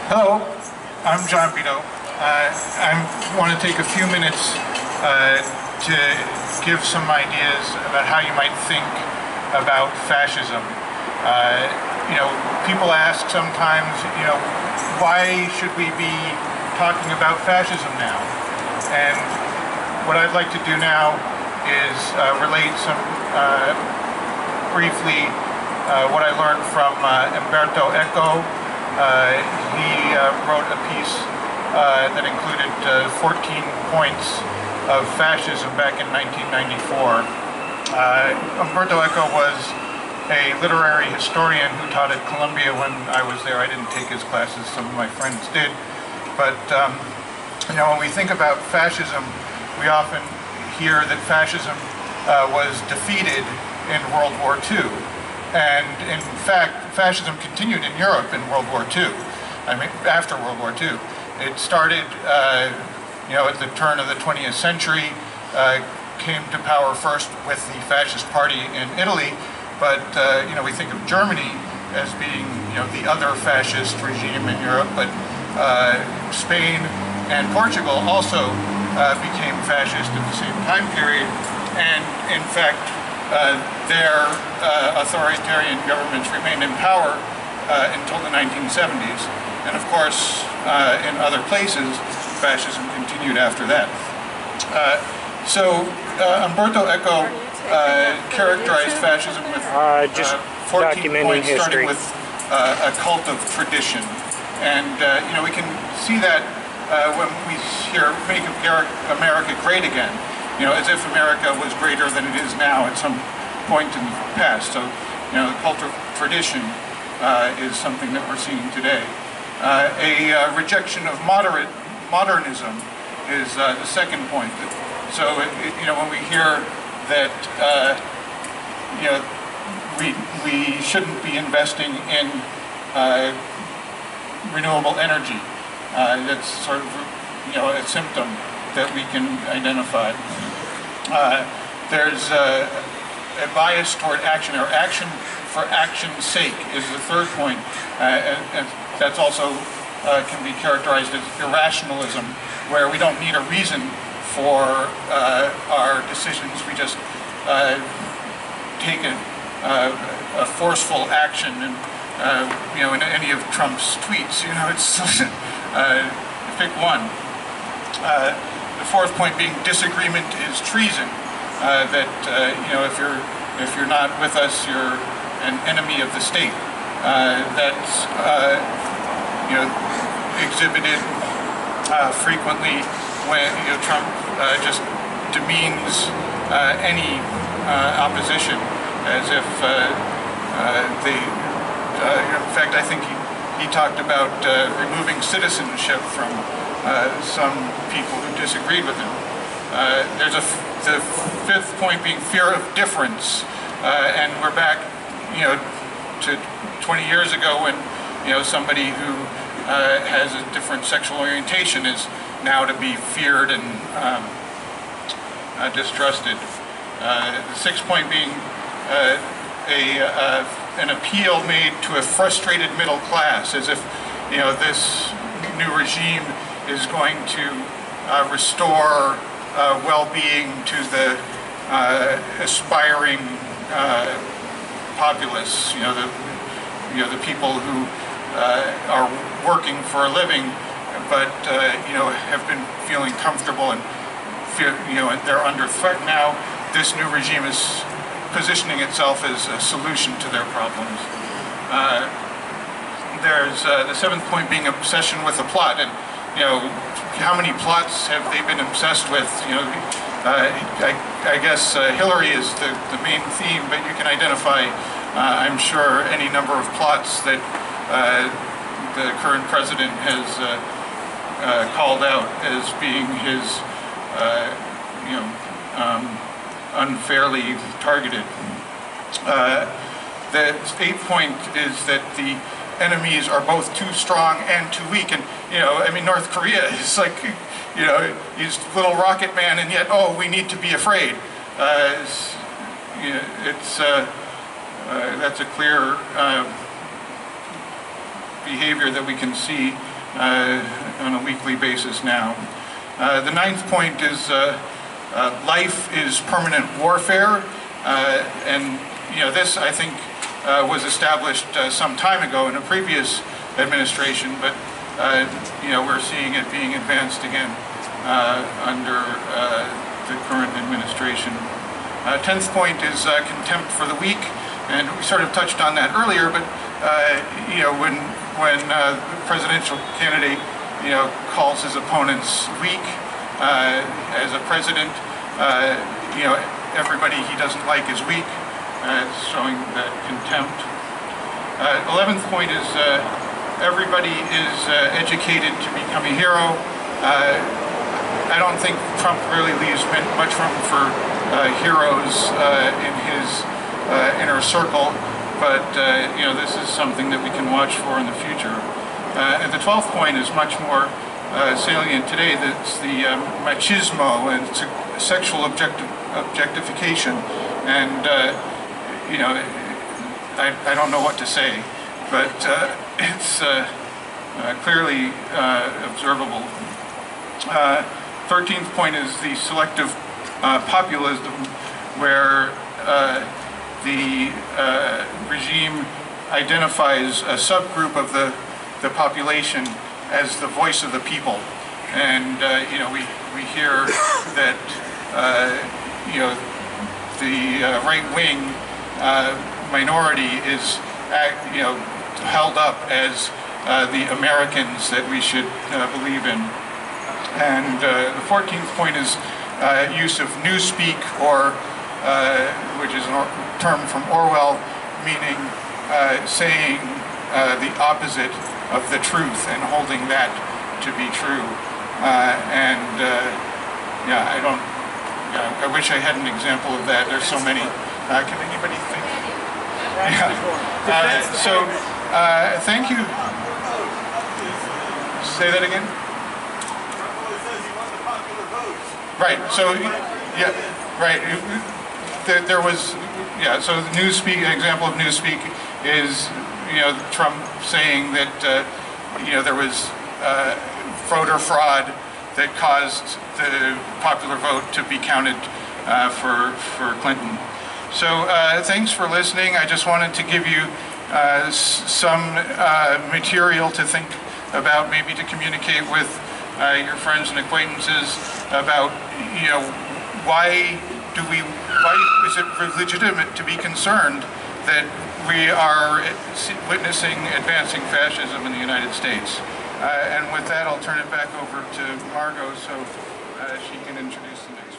Hello, I'm John Vito. I want to take a few minutes to give some ideas about how you might think about fascism. People ask sometimes, why should we be talking about fascism now? And what I'd like to do now is relate some briefly what I learned from Umberto Eco. He wrote a piece that included 14 points of fascism back in 1994. Umberto Eco was a literary historian who taught at Columbia when I was there. I didn't take his classes, some of my friends did. But when we think about fascism, we often hear that fascism was defeated in World War II. And in fact, fascism continued in Europe in World War II. After World War II. It started, at the turn of the 20th century, came to power first with the fascist party in Italy, but, we think of Germany as being, the other fascist regime in Europe, but Spain and Portugal also became fascist at the same time period, and in fact, their authoritarian governments remained in power until the 1970s. And of course, in other places, fascism continued after that. Umberto Eco characterized fascism with 14 points, starting with a cult of tradition. And we can see that when we hear "Make America Great Again," as if America was greater than it is now at some point in the past. So, the cult of tradition is something that we're seeing today. A rejection of modernism is the second point. So, when we hear that, we shouldn't be investing in renewable energy, that's sort of, a symptom that we can identify. There's a bias toward action, or action for action's sake is the third point. And that's also can be characterized as irrationalism, where we don't need a reason for our decisions. We just take a forceful action. And in any of Trump's tweets, it's pick one. The fourth point being disagreement is treason. That if you're not with us, you're an enemy of the state. That's exhibited frequently when Trump just demeans any opposition, as if they. In fact, I think he talked about removing citizenship from some people who disagreed with him. There's the fifth point being fear of difference, and we're back, to 20 years ago when, somebody who has a different sexual orientation is now to be feared and distrusted. The sixth point being an appeal made to a frustrated middle class, as if, this new regime is going to restore well-being to the aspiring populace, the people who are working for a living, but have been feeling comfortable and feel, they're under threat now. This new regime is positioning itself as a solution to their problems. There's the seventh point being obsession with the plot, and how many plots have they been obsessed with? I guess Hillary is the main theme, but you can identify, I'm sure, any number of plots that the current president has called out as being his, unfairly targeted. The eighth point is that the enemies are both too strong and too weak, and North Korea is like, he's little rocket man, and yet, we need to be afraid. That's a clear behavior that we can see on a weekly basis now. The ninth point is life is permanent warfare, and this, I think, was established some time ago in a previous administration, but we're seeing it being advanced again under the current administration. 10th point is contempt for the weak, and we sort of touched on that earlier, but when the presidential candidate calls his opponents weak as a president, everybody he doesn't like is weak, showing that contempt. 11th point is everybody is educated to become a hero. I don't think Trump really leaves much room for heroes in his inner circle, but this is something that we can watch for in the future. And the 12th point is much more salient today. That's the machismo and sexual objectification. And I don't know what to say, but it's clearly observable. 13th point is the selective populism, where the regime identifies a subgroup of the population as the voice of the people, and we hear that the right-wing minority is held up as the Americans that we should believe in. And the 14th point is use of newspeak, or which is a term from Orwell, meaning saying the opposite of the truth and holding that to be true. I wish I had an example of that. There's so many. Can anybody think? Yeah. Thank you. Say that again? Right. So, yeah. Right. There was, yeah. So the newspeak, an example of newspeak is, Trump saying that there was voter fraud that caused the popular vote to be counted for Clinton. So thanks for listening. I just wanted to give you some material to think about, maybe to communicate with your friends and acquaintances about, why is it legitimate to be concerned that we are witnessing advancing fascism in the United States. And with that, I'll turn it back over to Margot so she can introduce the next one.